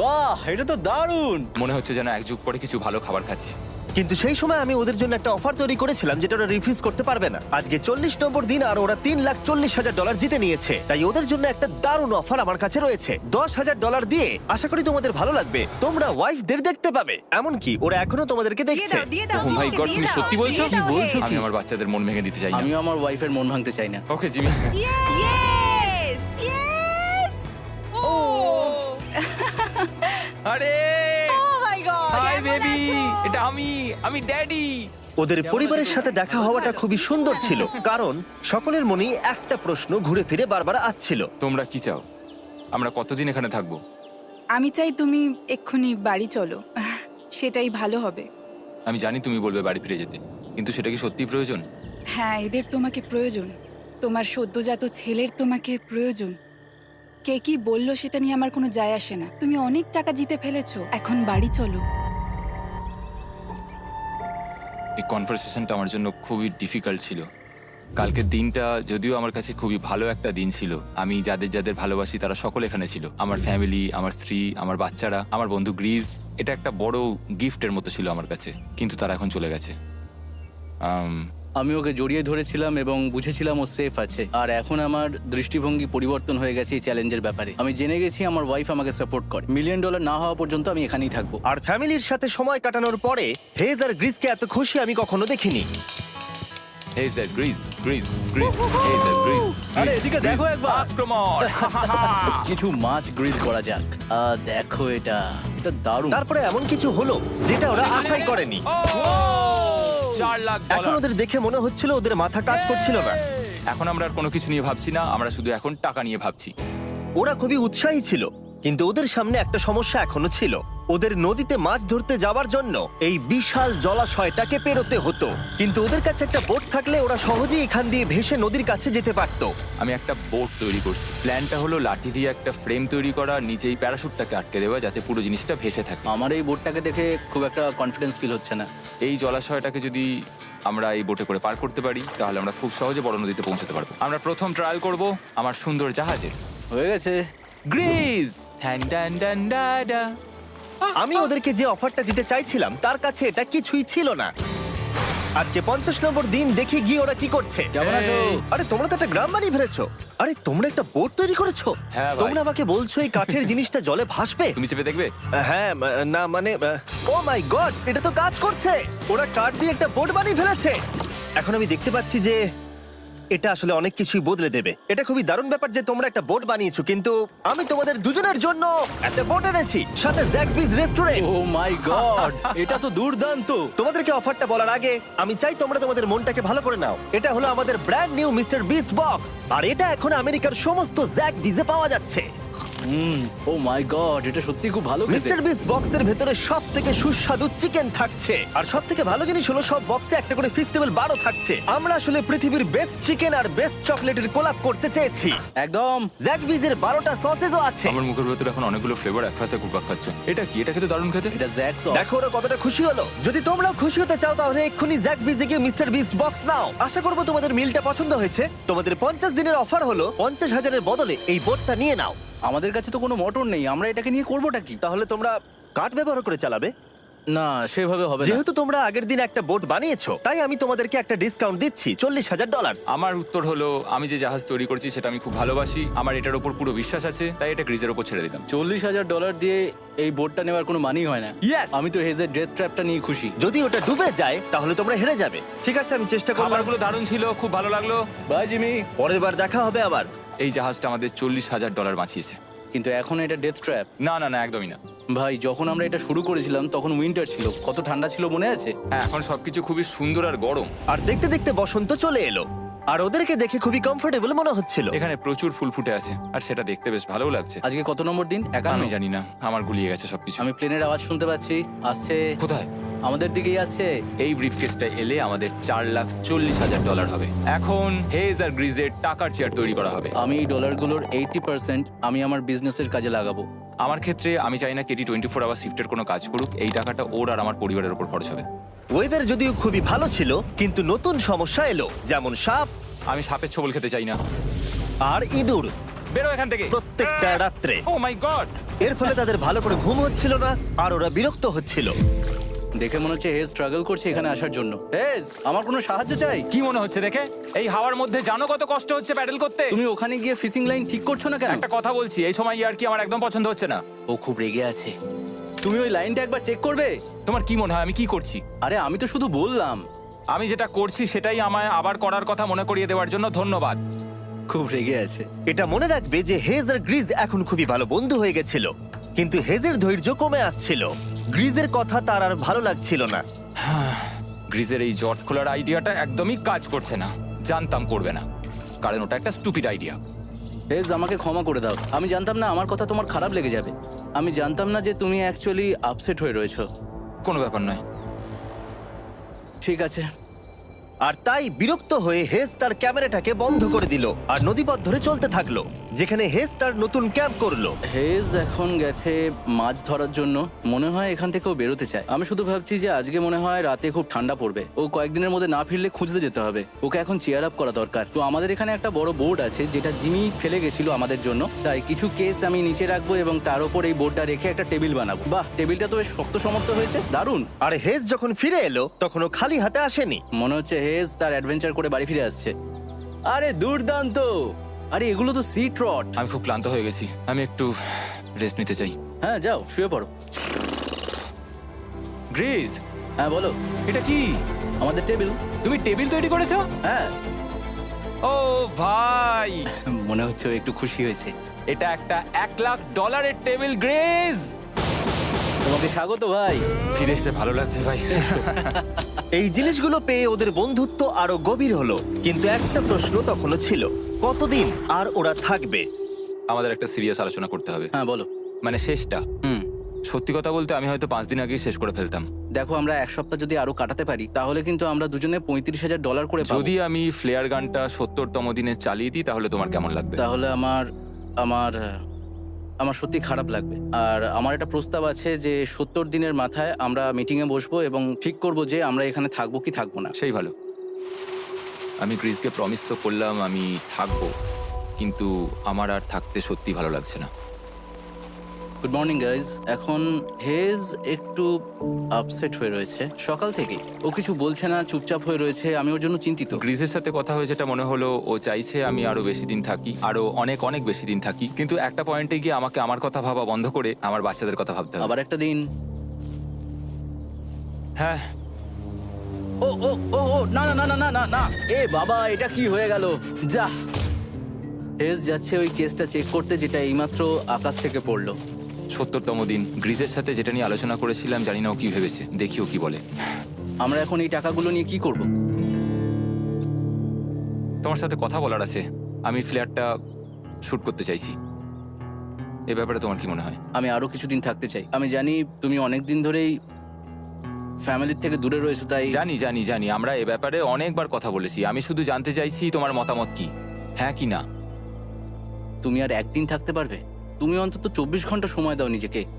[SPEAKER 2] বাহ, এটা তো দারুণ।
[SPEAKER 3] মনে হচ্ছে যেন এক যুগ পরে কিছু ভালো খাবার খাচ্ছি।
[SPEAKER 1] কিন্তু সেই সময় আমি ওদের জন্য একটা অফার তৈরি করেছিলাম যেটা ওরা রিফিউজ করতে পারবে না। আজকে 40 নম্বর দিন আর ওরা $3,40,000 জিতে নিয়েছে, তাই ওদের জন্য একটা দারুণ অফার আমার কাছে রয়েছে। $10,000 দিয়ে আশা করি তোমাদের ভালো লাগবে। তোমরা ওয়াইফদের দেখতে পাবে, এমনকি ওরা এখনো তোমাদেরকে দেখছে।
[SPEAKER 3] ও মাই গড, তুমি সত্যি বলছো?
[SPEAKER 2] কি বলছো?
[SPEAKER 3] আমি আমার বাচ্চাদের মন ভেঙে দিতে চাই না।
[SPEAKER 2] আমিও আমার ওয়াইফের মন ভাঙতে চাই না।
[SPEAKER 3] Okay Jimmy.
[SPEAKER 5] Yes! Yes! Oh!
[SPEAKER 3] আরে
[SPEAKER 5] Oh my God!
[SPEAKER 3] হাই
[SPEAKER 5] কেমন
[SPEAKER 3] বেবি,
[SPEAKER 5] আছো?
[SPEAKER 3] এটা আমি ড্যাডি।
[SPEAKER 1] ওদের পরিবারের সাথে দেখা হওয়াটা খুবই সুন্দর ছিল, কারণ সকলের মনেই একটা প্রশ্ন ঘুরে ফিরে বারবার আসছিল।
[SPEAKER 3] তোমরা কি চাও? আমরা কতদিন এখানে থাকবো?
[SPEAKER 6] আমি চাই তুমি এক্ষুনি বাড়ি চলো, সেটাই ভালো হবে।
[SPEAKER 3] আমি জানি তুমি বলবে বাড়ি ফিরে যেতে, কিন্তু সেটা কি সত্যি প্রয়োজন?
[SPEAKER 6] হ্যাঁ, এদের তোমাকে প্রয়োজন। তোমার সদ্যজাত ছেলের তোমাকে প্রয়োজন। কে কি বললো সেটা নিয়ে আমার কোনো যায় আসে না। তুমি অনেক টাকা জিতে ফেলেছো, এখন বাড়ি চলো।
[SPEAKER 3] এই কনভারসেশনটা আমার জন্য খুবই ডিফিকাল্ট ছিল। কালকের দিনটা যদিও আমার কাছে খুবই ভালো একটা দিন ছিল। আমি যাদের যাদের ভালোবাসি তারা সকলে এখানে ছিল। আমার ফ্যামিলি, আমার স্ত্রী, আমার বাচ্চারা, আমার বন্ধু গ্রিজ। এটা একটা বড় গিফটের মতো ছিল আমার কাছে, কিন্তু তারা এখন চলে গেছে।
[SPEAKER 2] আমি ওকে জড়িয়ে ধরেছিলাম এবং বুঝেছিলাম ও সেফ আছে। আর এখন আমার দৃষ্টিভঙ্গি পরিবর্তন হয়ে গেছে এই চ্যালেঞ্জের ব্যাপারে। আমি জেনে গেছি আমার ওয়াইফ আমাকে সাপোর্ট করে। $1 মিলিয়ন না হওয়া পর্যন্ত আমি এখানেই থাকবো।
[SPEAKER 1] আর ফ্যামিলির সাথে সময় কাটানোর পরে হেজ আর গ্রিসকে এত খুশি আমি কখনো দেখিনি।
[SPEAKER 3] হেজার গ্রিজ গ্রিজ গ্রিজ হেজার গ্রিজ
[SPEAKER 2] আরে এদিকে দেখো একবার।
[SPEAKER 3] আক্রমণ
[SPEAKER 2] কিছু মাছ গ্রিল করা যাক দেখো এটা দারুণ।
[SPEAKER 1] তারপরে এমন কিছু হলো যেটা ওরা আশাই করেনি।
[SPEAKER 3] $4 লাখ
[SPEAKER 1] এখন ওদের দেখে মনে হচ্ছিল ওদের মাথা কাজ করছিল না।
[SPEAKER 3] এখন আমরা আর কোনো কিছু নিয়ে ভাবছি না, আমরা শুধু এখন টাকা নিয়ে ভাবছি।
[SPEAKER 1] ওরা খুবই উৎসাহী ছিল, কিন্তু ওদের সামনে একটা সমস্যা এখনো ছিল। ওদের নদীতে মাছ ধরতে যাওয়ার জন্য এই বিশাল জলাশয়টাকে পেরোতে হতো, কিন্তু ওদের কাছে একটা বোট থাকলে ওরা সহজেই এখান দিয়ে ভেসে নদীর কাছে যেতে পারতো।
[SPEAKER 3] আমি একটা বোট তৈরি করছি। প্ল্যানটা হলো লাঠি দিয়ে একটা ফ্রেম তৈরি করা, নিচেই প্যারাশুটটাকে আটকে দেওয়া, যাতে পুরো জিনিসটা ভেসে থাকে।
[SPEAKER 2] আমার এই বোটটাকে দেখে খুব একটা কনফিডেন্স ফিল হচ্ছে না।
[SPEAKER 3] এই জলাশয়টাকে যদি আমরা এই বোটে করে পার করতে পারি, তাহলে আমরা খুব সহজে বড় নদীতে পৌঁছতে পারবো। আমরা প্রথম ট্রায়াল করব আমার সুন্দর জাহাজে।
[SPEAKER 2] হয়ে গেছে।
[SPEAKER 3] গ্রিজ
[SPEAKER 1] আমি ওদেরকে যে অফারটা দিতে চাইছিলাম তার কাছে এটা কিছুই ছিল না। আজকে 50 নম্বর দিন, দেখি গিয়ে ওরা কি করছে।
[SPEAKER 2] কেমন আছো?
[SPEAKER 1] আরে তোমরা তো একটা গ্রাম বানিয়ে ফেলেছো। আরে তোমরা একটা বোট তৈরি করেছো?
[SPEAKER 3] হ্যাঁ ভাই।
[SPEAKER 1] তোমরা আমাকে বলছো এই কাঠের জিনিসটা জলে ভাসবে?
[SPEAKER 3] তুমি চেপে দেখবে?
[SPEAKER 1] হ্যাঁ, না মানে, ও মাই গড, এটা তো কাজ করছে। ওরা কাঠ দিয়ে একটা বোট বানিয়ে ফেলেছে। এখন আমি দেখতে পাচ্ছি যে এটা আসলে অনেক কিছুই বদলে দেবে। এটা খুবই দারুণ ব্যাপার যে তোমরা একটা বোট বানিয়েছো, কিন্তু আমি তোমাদের দুজনের জন্য একটা বোট এনেছি, সাথে জ্যাকবিজ রেস্টুরেন্ট।
[SPEAKER 2] ও মাই গড, এটা তো দুর্দান্ত।
[SPEAKER 1] তোমাদেরকে অফারটা বলার আগে আমি চাই তোমরা তোমাদের মনটাকে ভালো করে নাও। এটা হলো আমাদের brand new mister beast box, আর এটা এখন আমেরিকার সমস্ত জ্যাকবিজে পাওয়া যাচ্ছে।
[SPEAKER 2] ও মাই গড, এটা সত্যি খুব ভালো খেতে।
[SPEAKER 1] মিস্টার বিস্ট বক্সের ভেতরে সবথেকে সুস্বাদু চিকেন থাকছে, আর সবথেকে ভালো জিনিস হলো সব বক্সে একটা করে ফেস্টিভ্যাল বারও থাকছে। আমরা আসলে পৃথিবীর বেস্ট চিকেন আর বেস্ট চকলেটের কোলাপ করতে চেয়েছি।
[SPEAKER 2] একদম।
[SPEAKER 1] জ্যাকবিজের 12টা সসেজও আছে।
[SPEAKER 3] আমার মুখের ভেতরে এখন অনেকগুলো ফ্লেভার একসাথে ঘুরপাক খাচ্ছে। এটা কি? এটা খেতে দারুণ খেতে।
[SPEAKER 2] এটা জ্যাক সস।
[SPEAKER 1] দেখো ওরা কতটা খুশি হলো। যদি তোমরাও খুশি হতে চাও তাহলে এক্ষুনি জ্যাকবিজে গিয়ে মিস্টার বিস্ট বক্স নাও। আশা করবো তোমাদের মিলটা পছন্দ হয়েছে। তোমাদের 50 দিনের অফার হলো 50,000-এর বদলে এই বোটটা নিয়ে নাও।
[SPEAKER 2] আমাদের কাছে তো কোনো মোটর নেই, আমরা এটাকে নিয়ে করবোটা কি?
[SPEAKER 1] তাহলে তোমরা কাঠ ব্যবহার করে চালাবে?
[SPEAKER 2] না, সেভাবে হবে না।
[SPEAKER 1] যেহেতু তোমরা আগের দিন একটা বোট বানিয়েছো, তাই আমি তোমাদেরকে একটা ডিসকাউন্ট দিচ্ছি, $40,000।
[SPEAKER 3] আমার উত্তর হলো, আমি যে জাহাজ তৈরি করছি সেটা আমি খুব ভালোবাসি, আমার এটার উপর পুরো বিশ্বাস আছে, তাই এটা গ্রিজের উপর ছেড়ে দিলাম।
[SPEAKER 2] $40,000 দিয়ে এই বোটটা নেওয়ার কোনো মানি হয় না।
[SPEAKER 3] Yes!
[SPEAKER 2] আমি তো হেজের ডেথ ট্র্যাপটা নিয়ে খুশি।
[SPEAKER 1] যদি ওটা ডুবে যায় তাহলে তোমরা হেরে যাবে। ঠিক আছে, আমি চেষ্টা করলাম।
[SPEAKER 3] খাবারগুলো দারুণ ছিল, খুব ভালো লাগলো।
[SPEAKER 2] Bye Jimmy.
[SPEAKER 1] পরের বার দেখা হবে আবার।
[SPEAKER 3] এই জাহাজটা আমাদের $40,000 বাঁচিয়েছে।
[SPEAKER 2] কিন্তু এখন এটা ডেথ ট্র্যাপ।
[SPEAKER 3] না না না, একদমই না।
[SPEAKER 2] ভাই, যখন আমরা এটা শুরু করেছিলাম তখন উইন্টার ছিল, কত ঠান্ডা ছিল মনে আছে?
[SPEAKER 3] হ্যাঁ, এখন সবকিছু খুবই সুন্দর আর গরম।
[SPEAKER 1] আর দেখতে দেখতে বসন্ত চলে এলো, আর ওদেরকে দেখে খুবই কমফোর্টেবল মনে হচ্ছিল।
[SPEAKER 3] এখানে প্রচুর ফুল ফুটে আছে, আর সেটা দেখতে বেশ ভালো লাগছে।
[SPEAKER 2] আজকে কত নম্বর দিন?
[SPEAKER 3] আমি
[SPEAKER 2] 51।
[SPEAKER 3] জানি না, আমার গুলিয়ে গেছে সবকিছু।
[SPEAKER 2] আমি প্লেনের আওয়াজ শুনতে পাচ্ছি, আসছে।
[SPEAKER 3] কোথায়?
[SPEAKER 2] আমাদের দিকেই আসছে।
[SPEAKER 3] এই ব্রিফকেসটা এলে আমাদের $4,40,000 হবে। এখন হেজ আর গ্রিজের টাকার চেয়ার তৈরি করা হবে।
[SPEAKER 2] আমি এই ডলারগুলোর 80% আমি আমার বিজনেসের কাজে লাগাবো।
[SPEAKER 3] আমার ক্ষেত্রে আমি চাই না কেটি 24 আওয়ার শিফটের কোনো কাজ করুক। এই টাকাটা ওর আর আমার পরিবারের উপর খরচ হবে।
[SPEAKER 1] ওয়েদার যদিও খুবই ভালো ছিল, কিন্তু নতুন সমস্যা এলো, যেমন সাপ
[SPEAKER 3] আমি সাপের ছোবল খেতে চাই না।
[SPEAKER 1] আর ইঁদুর
[SPEAKER 3] বেরো এখান থেকে
[SPEAKER 1] প্রত্যেকটা রাত্রে।
[SPEAKER 3] ও মাই গড!
[SPEAKER 1] এর ফলে তাদের ভালো করে ঘুম হচ্ছিল না, আর ওরা বিরক্ত হচ্ছিল।
[SPEAKER 2] দেখে মনে হচ্ছে হেজ স্ট্রাগল করছে এখানে আসার জন্য। হেজ, আমার কোনো সাহায্য চাই?
[SPEAKER 3] কি মনে হচ্ছে দেখে? এই হাওয়ার মধ্যে জানো কত কষ্ট হচ্ছে প্যাডেল করতে?
[SPEAKER 2] তুমি ওখানে গিয়ে ফিশিং লাইন ঠিক করছো না কেন?
[SPEAKER 3] একটা কথা বলছি, এই সময় আর কি আমার একদম পছন্দ হচ্ছে না।
[SPEAKER 2] ও খুব রেগে আছে। তুমি ওই লাইনটা একবার চেক করবে?
[SPEAKER 3] তোমার কি মনে হয় আমি কি করছি?
[SPEAKER 2] আরে আমি তো শুধু বললাম।
[SPEAKER 3] আমি যেটা করছি সেটাই আমায় আবার করার কথা মনে করিয়ে দেওয়ার জন্য ধন্যবাদ।
[SPEAKER 2] খুব রেগে আছে।
[SPEAKER 1] এটা মনে রাখবে যে হেজ আর গ্রিজ এখন খুবই ভালো বন্ধু হয়ে গেছিল, কিন্তু হেজের ধৈর্য কমে আসছিল। গ্রিজের কথা তার আর ভালো লাগছিল না।
[SPEAKER 3] গ্রিজের এই জট খোলার আইডিয়াটা একদমই কাজ করছে না। জানতাম করবে না, কারণ ওটা একটা স্টুপিড আইডিয়া।
[SPEAKER 2] হেজ, আমাকে ক্ষমা করে দাও। আমি জানতাম না আমার কথা তোমার খারাপ লেগে যাবে। আমি জানতাম না যে তুমি অ্যাকচুয়ালি আপসেট হয়ে রয়েছো।
[SPEAKER 3] কোনো ব্যাপার নয়।
[SPEAKER 2] ঠিক আছে।
[SPEAKER 1] আর তাই বিরক্ত হয়ে হেজ তার ক্যামেরাটাকে বন্ধ করে দিল আর নদীপথ ধরে চলতে থাকলো, যেখানে হেজ তার নতুন ক্যাম্প করলো।
[SPEAKER 2] হেজ এখন গেছে মাছ ধরার জন্য। মনে হয় এখান থেকেও বেরোতে চায়। আমি শুধু ভাবছি যে আজকে মনে হয় রাতে খুব ঠান্ডা পড়বে। ও কয়েকদিনের মধ্যে না ফিরলে খুঁজতে যেতে হবে। ওকে এখন চিয়ার আপ করা দরকার। তো আমাদের এখানে একটা বড় বোর্ড আছে যেটা জিমি ফেলে গেছিল আমাদের জন্য। তাই কিছু কেস আমি নিচে রাখবো এবং তার উপর এই বোর্ডটা রেখে একটা টেবিল বানাবো। বাহ, টেবিলটা তো বেশ শক্ত সমর্থ হয়েছে, দারুণ।
[SPEAKER 1] আর হেজ যখন ফিরে এলো তখন ও খালি হাতে আসেনি।
[SPEAKER 2] মনে হচ্ছে হেজ তার অ্যাডভেঞ্চার করে বাড়ি ফিরে আসছে। আরে দুর্দান্ত! আরে এগুলো তো সি ট্রট।
[SPEAKER 3] আমি খুব ক্লান্ত হয়ে গেছি, আমি একটু রেস্ট নিতে চাই।
[SPEAKER 2] হ্যাঁ, যাও শুয়ে পড়ো।
[SPEAKER 3] গ্রিজ,
[SPEAKER 2] হ্যাঁ বলো।
[SPEAKER 3] এটা কি?
[SPEAKER 2] আমাদের টেবিল।
[SPEAKER 3] তুমি টেবিল তৈরি করেছো?
[SPEAKER 2] হ্যাঁ,
[SPEAKER 3] ও ভাই,
[SPEAKER 2] মনে হচ্ছে ও একটু খুশি হয়েছে।
[SPEAKER 3] এটা একটা $1,00,000 টেবিল, গ্রেজ।
[SPEAKER 2] তোমাকে স্বাগত ভাই।
[SPEAKER 3] ফিরে এসে ভালো লাগছে ভাই।
[SPEAKER 1] এই জিনিসগুলো পেয়ে ওদের বন্ধুত্ব আরো গভীর হলো, কিন্তু একটা প্রশ্ন তখনও ছিল, কতদিন আর ওরা থাকবে?
[SPEAKER 3] আমাদের একটা সিরিয়াস আলোচনা করতে হবে,
[SPEAKER 2] হ্যাঁ বলো।
[SPEAKER 3] মানে শেষটা।
[SPEAKER 2] হুম,
[SPEAKER 3] সত্যি কথা বলতে আমি হয়তো 5 দিন আগেই শেষ করে ফেলতাম।
[SPEAKER 2] দেখো আমরা 1 সপ্তাহ যদি আরো কাটাতে পারি তাহলে কিন্তু আমরা দুজনে $35,000 করে পাবো।
[SPEAKER 3] যদি আমি ফ্লেয়ার গানটা 70তম দিনে চালিয়ে দিই তাহলে তোমার কেমন লাগবে?
[SPEAKER 2] তাহলে আমার সত্যি খারাপ লাগবে। আর আমার একটা প্রস্তাব আছে যে 70 দিনের মাথায় আমরা মিটিং এ বসবো এবং ঠিক করব যে আমরা এখানে থাকবো কি থাকবো না।
[SPEAKER 3] সেই ভালো। আমি ক্রিসকে প্রমিস তো করলাম আমি থাকবো, কিন্তু আমার আর থাকতে সত্যি ভালো লাগছে না।
[SPEAKER 2] Good morning guys. এখন হেজ একটু আপসেট হয়ে রয়েছে সকাল থেকেই। ও কিছু বলছে না, চুপচাপ হয়ে রয়েছে। আমি ওর জন্য চিন্তিত।
[SPEAKER 3] গ্রিসের সাথে কথা হয়ে যেটা মনে হলো, ও চাইছে আমি আরো বেশি দিন থাকি, আরো অনেক অনেক বেশি দিন থাকি, কিন্তু একটা পয়েন্টে গিয়ে আমাকে আমার কথা ভাবা বন্ধ করে আমার বাচ্চাদের কথা ভাবতে হবে।
[SPEAKER 2] আবার একটা দিন।
[SPEAKER 3] হ্যাঁ,
[SPEAKER 2] ও ও ও ও না না না না না না না, এ বাবা, এটা কি হয়ে গেল? যা, হেজ যাচ্ছে ওই কেসটা চেক করতে যেটা এইমাত্র আকাশ থেকে পড়লো।
[SPEAKER 3] 70তম দিন। গ্রিসের সাথে যেটা নিয়ে আলোচনা করেছিলাম, জানি না ও কি ভেবেছে, দেখি ও কি বলে।
[SPEAKER 2] আমরা এখন এই টাকাগুলো নিয়ে কি করব?
[SPEAKER 3] তোমার সাথে কথা বলার আছে। আমি ফ্ল্যাটটা শুট করতে চাইছি। এ ব্যাপারে তোমার কি মনে হয়?
[SPEAKER 2] আমি আরো কিছুদিন থাকতে চাই। আমি জানি তুমি অনেক দিন ধরেই ফ্যামিলির থেকে দূরে রয়েছো, তাই
[SPEAKER 3] জানি জানি জানি, আমরা এ ব্যাপারে অনেকবার কথা বলেছি। আমি শুধু জানতে চাইছি তোমার মতামত কি, হ্যাঁ কি না।
[SPEAKER 2] তুমি আর একদিন থাকতে পারবে? তুমি অন্তত 24 ঘন্টা সময় দাও নিজেকে।
[SPEAKER 3] আমি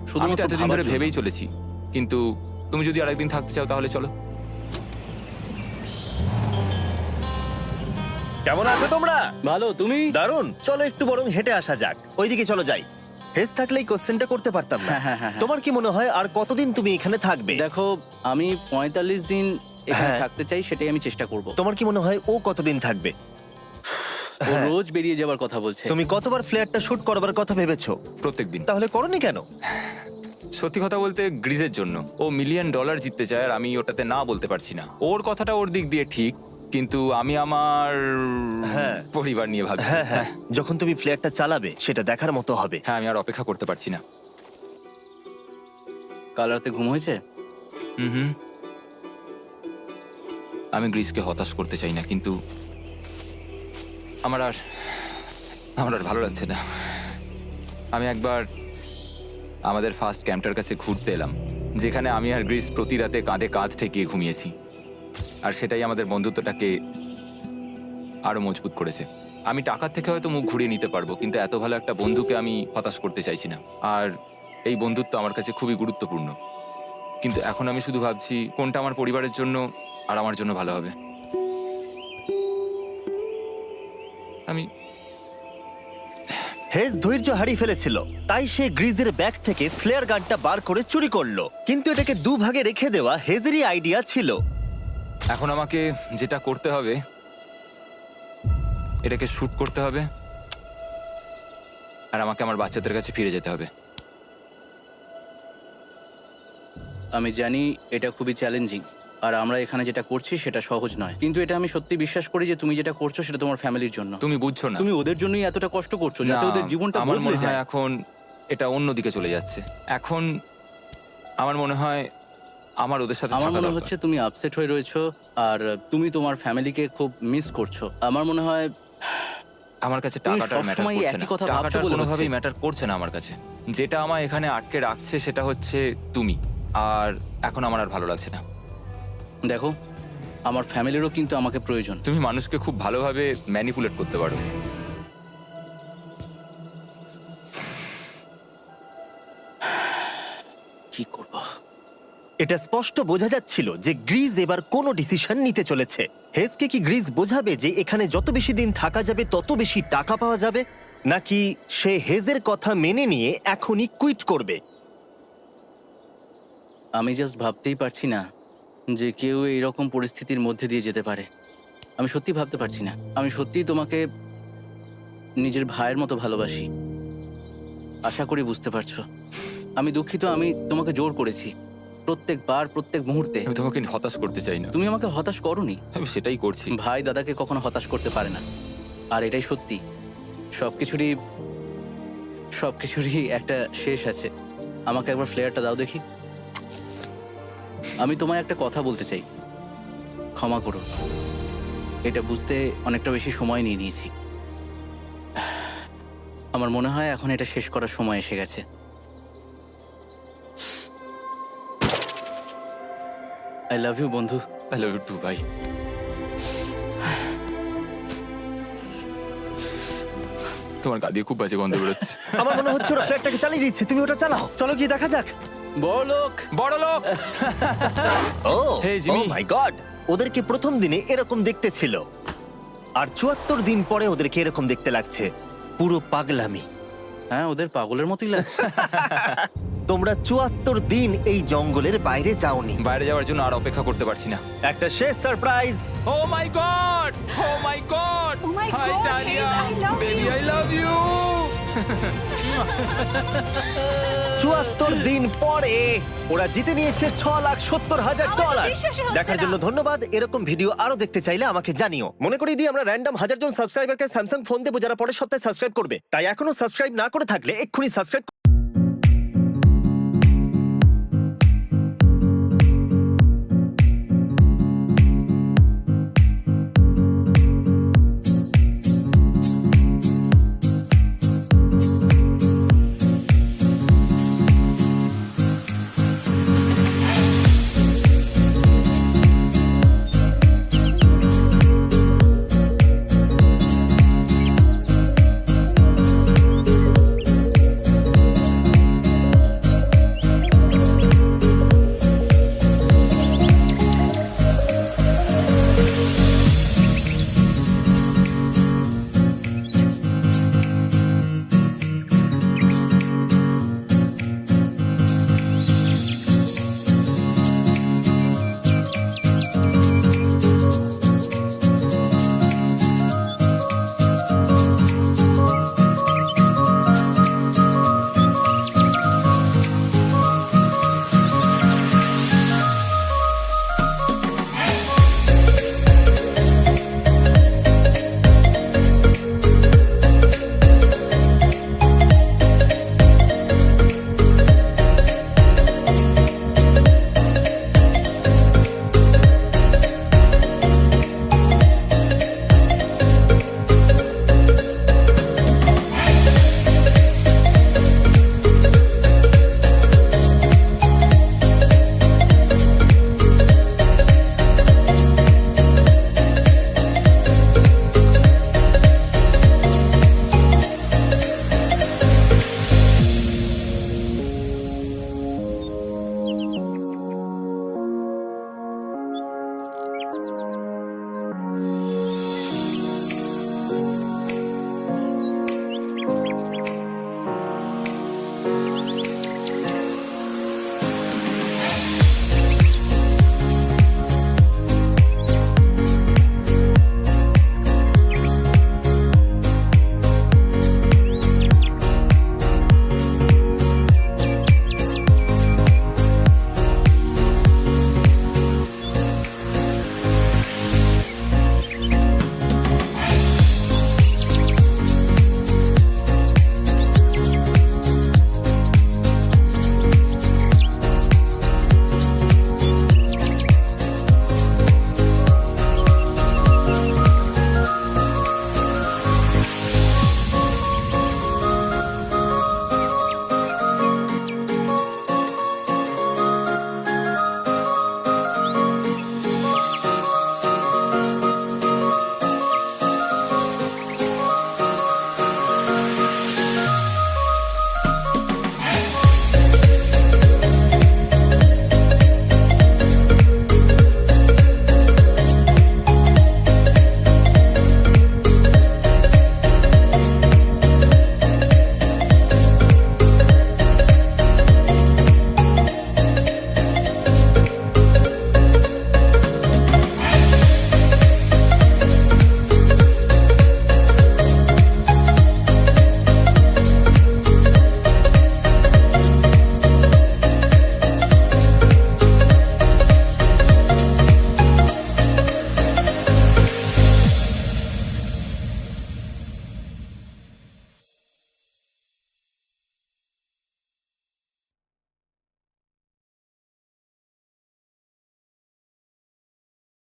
[SPEAKER 3] তো
[SPEAKER 2] শুধুমাত্র
[SPEAKER 3] এতদিন
[SPEAKER 2] ভাবার
[SPEAKER 3] ধরে
[SPEAKER 2] জন্য।
[SPEAKER 3] ভেবেই চলেছি, কিন্তু তুমি যদি আরেকদিন থাকতে চাও তাহলে চলো।
[SPEAKER 1] কেমন আছো তোমরা?
[SPEAKER 2] ভালো, তুমি?
[SPEAKER 1] দারুণ। চলো একটু বরং হেঁটে আসা যাক, ওইদিকে চলো যাই। হেজ থাকলেই কোশ্চেনটা করতে পারতাম না।
[SPEAKER 2] হ্যাঁ, হ্যাঁ, হ্যাঁ, হ্যাঁ।
[SPEAKER 1] তোমার কি মনে হয় আর কতদিন তুমি এখানে থাকবে?
[SPEAKER 2] দেখো, আমি 45 দিন এখানে
[SPEAKER 1] হ্যাঁ।
[SPEAKER 2] থাকতে চাই, সেটাই আমি চেষ্টা করব।
[SPEAKER 1] তোমার কি মনে হয় ও কতদিন থাকবে?
[SPEAKER 2] ও রোজ বেরিয়ে যাবার কথা বলছে।
[SPEAKER 1] তুমি কতবার ফ্ল্যাটটা শুট করবার কথা ভেবেছো?
[SPEAKER 3] প্রত্যেকদিন।
[SPEAKER 1] তাহলে করনি কেন?
[SPEAKER 3] সত্যি কথা বলতে গ্রিজের জন্য। ও $1 মিলিয়ন জিততে চায় আর আমি ওটাতে না বলতে পারছি না। ওর কথাটা ওর দিক দিয়ে ঠিক, কিন্তু আমি আমার
[SPEAKER 1] হ্যাঁ।
[SPEAKER 3] পরিবার নিয়ে ভাবছি।
[SPEAKER 1] হ্যাঁ হ্যাঁ, যখন তুমি ফ্ল্যাটটা চালাবে সেটা দেখার মতো হবে।
[SPEAKER 3] হ্যাঁ, আমি আর অপেক্ষা করতে পারছি না।
[SPEAKER 2] কাল রাতে ঘুম হয়েছে?
[SPEAKER 3] হুম, আমি গ্রিসকে হতাশ করতে চাই না, কিন্তু আমার আর ভালো লাগছে না। আমি একবার আমাদের ফার্স্ট ক্যাম্পটার কাছে ঘুরতে এলাম, যেখানে আমি আর গ্রিস প্রতি রাতে কাঁধে কাঁধ ঠেকিয়ে ঘুমিয়েছি, আর সেটাই আমাদের বন্ধুত্বটাকে আরো মজবুত করেছে। আমি টাকার থেকে হয়তো মুখ ঘুরিয়ে নিতে পারবো, কিন্তু এত ভালো একটা বন্ধুকে আমি হতাশ করতে চাইছি না। আর এই বন্ধুত্ব আমার কাছে খুবই গুরুত্বপূর্ণ, কিন্তু এখন আমি শুধু ভাবছি কোনটা আমার পরিবারের জন্য আর আমার জন্য ভালো হবে। আমি
[SPEAKER 1] হেজ ধৈর্য হারিয়ে ফেলেছিল, তাই সে গ্রিজের ব্যাগ থেকে ফ্লেয়ার গানটা বার করে চুরি করলো। কিন্তু এটাকে দুভাগে রেখে দেওয়া হেজেরই আইডিয়া ছিল।
[SPEAKER 3] এখন আমাকে যেটা করতে হবে, এটাকে শুট করতে হবে, আর আমাকে আমার বাচ্চাদের কাছে ফিরে যেতে হবে।
[SPEAKER 2] আমি জানি এটা খুবই চ্যালেঞ্জিং, আর আমরা এখানে যেটা করছি সেটা সহজ নয়, কিন্তু এটা আমি সত্যি বিশ্বাস করি যে তুমি যেটা করছো সেটা তোমার ফ্যামিলির জন্য।
[SPEAKER 3] তুমি বুঝছো না,
[SPEAKER 2] তুমি ওদের জন্যই এতটা কষ্ট করছো যাতে
[SPEAKER 3] না,
[SPEAKER 2] ওদের জীবনটা
[SPEAKER 3] আমার
[SPEAKER 2] বদলে
[SPEAKER 3] মনে হয়
[SPEAKER 2] যায়।
[SPEAKER 3] এখন এটা অন্যদিকে চলে যাচ্ছে। এখন আমার মনে হয় আমার ওদের সাথে
[SPEAKER 2] আমার
[SPEAKER 3] থাকা
[SPEAKER 2] মনে
[SPEAKER 3] দরকার।
[SPEAKER 2] হচ্ছে তুমি আপসেট হয়ে রয়েছো, আর তুমি তোমার ফ্যামিলিকে খুব মিস করছো। আমার মনে হয়
[SPEAKER 3] আমার কাছে
[SPEAKER 2] তুমি
[SPEAKER 3] টাকাটা ম্যাটার
[SPEAKER 2] সবসময়
[SPEAKER 3] করছে
[SPEAKER 2] একই
[SPEAKER 3] না।
[SPEAKER 2] কথা ভাবছো
[SPEAKER 3] টাকাটা
[SPEAKER 2] বলে
[SPEAKER 3] কোনোভাবেই
[SPEAKER 2] হচ্ছে।
[SPEAKER 3] ম্যাটার করছে না আমার কাছে। যেটা আমায় এখানে আটকে রাখছে সেটা হচ্ছে তুমি, আর এখন আমার আর ভালো লাগছে না।
[SPEAKER 2] দেখো, আমার ফ্যামিলিরও কিন্তু আমাকে প্রয়োজন।
[SPEAKER 3] তুমি মানুষকে খুব ভালোভাবে ম্যানিপুলেট করতে পারো।
[SPEAKER 2] কি করব?
[SPEAKER 1] এটা স্পষ্ট বোঝা যাচ্ছিল যে গ্রিজ এবার কোনো ডিসিশন নিতে চলেছে। হেজকে কি গ্রিজ বোঝাবে যে এখানে যত বেশি দিন থাকা যাবে তত বেশি টাকা পাওয়া যাবে, নাকি সে হেজের কথা মেনে নিয়ে এখনই কুইট করবে?
[SPEAKER 2] আমি জাস্ট ভাবতেই পারছি না যে কেউ এইরকম পরিস্থিতির মধ্যে দিয়ে যেতে পারে। আমি সত্যি ভাবতে পারছি না। আমি সত্যিই তোমাকে নিজের ভাইয়ের মতো ভালোবাসি। আশা করি বুঝতে পারছো। আমি দুঃখিত, আমি তোমাকে জোর করেছি। প্রত্যেকবার, প্রত্যেক মুহূর্তে।
[SPEAKER 3] আমি তোমাকে হতাশ করতে চাই না,
[SPEAKER 2] তুমি আমাকে হতাশ করোনি।
[SPEAKER 3] আমি সেটাই করছি।
[SPEAKER 2] ভাই দাদাকে কখনো হতাশ করতে পারে না, আর এটাই সত্যি। সবকিছুরই একটা শেষ আছে। আমাকে একবার ফ্লেয়ারটা দাও দেখি। আমি তোমায় একটা কথা বলতে চাই, ক্ষমা করো, এটা বুঝতে অনেকটা বেশি সময় নিয়ে নিয়েছি। আমার মনে হয় এখন এটা শেষ করার সময় এসে গেছে। আই লাভ ইউ বন্ধু।
[SPEAKER 3] আই লাভ ইউ টু ভাই। তোমার গা দিয়ে খুব বাজে গন্ধ বেরোচ্ছে।
[SPEAKER 1] আমার মনে হচ্ছে ওরা ফ্ল্যাটটাকে চালিয়ে দিচ্ছে, তুমি ওটা চালাও। চলো গিয়ে দেখা যাক।
[SPEAKER 2] বড়লোক।
[SPEAKER 3] বড় লোক।
[SPEAKER 1] ও
[SPEAKER 3] Hey, Jimmy.
[SPEAKER 1] মাই গড, ওদেরকে প্রথম দিনে এরকম দেখতে ছিল, আর ৭৪ দিন পরে ওদেরকে এরকম দেখতে লাগছে। পুরো পাগলামি।
[SPEAKER 2] হ্যাঁ, ওদের পাগলের মতোই লাগছে।
[SPEAKER 1] তোমরা ৭৪ দিন এই জঙ্গলের বাইরে যাওনি।
[SPEAKER 3] বাইরে যাওয়ার জন্য আর অপেক্ষা করতে পারছি না।
[SPEAKER 1] একটা শেষ surprise.
[SPEAKER 3] Oh my God, oh my God,
[SPEAKER 6] Oh my
[SPEAKER 3] hi
[SPEAKER 6] God,
[SPEAKER 3] ডালিয়া,
[SPEAKER 6] Hayes, I love
[SPEAKER 3] baby
[SPEAKER 6] you.
[SPEAKER 3] I love you.
[SPEAKER 1] ৭৪ দিন পরে ওরা জিতে নিয়েছে $৬,৭০,০০০।
[SPEAKER 5] বিশ্বাসই হচ্ছে
[SPEAKER 1] দেখার
[SPEAKER 5] না।
[SPEAKER 1] জন্য ধন্যবাদ। এরকম ভিডিও আরো দেখতে চাইলে আমাকে জানিও। মনে করিয়ে দিই, আমরা র্যান্ডম 1000 জন সাবস্ক্রাইবারকে স্যামসাং ফোন দেবো যারা পরের সপ্তাহে সাবস্ক্রাইব করবে। তাই এখনো সাবস্ক্রাইব না করে থাকলে এক্ষুনি সাবস্ক্রাইব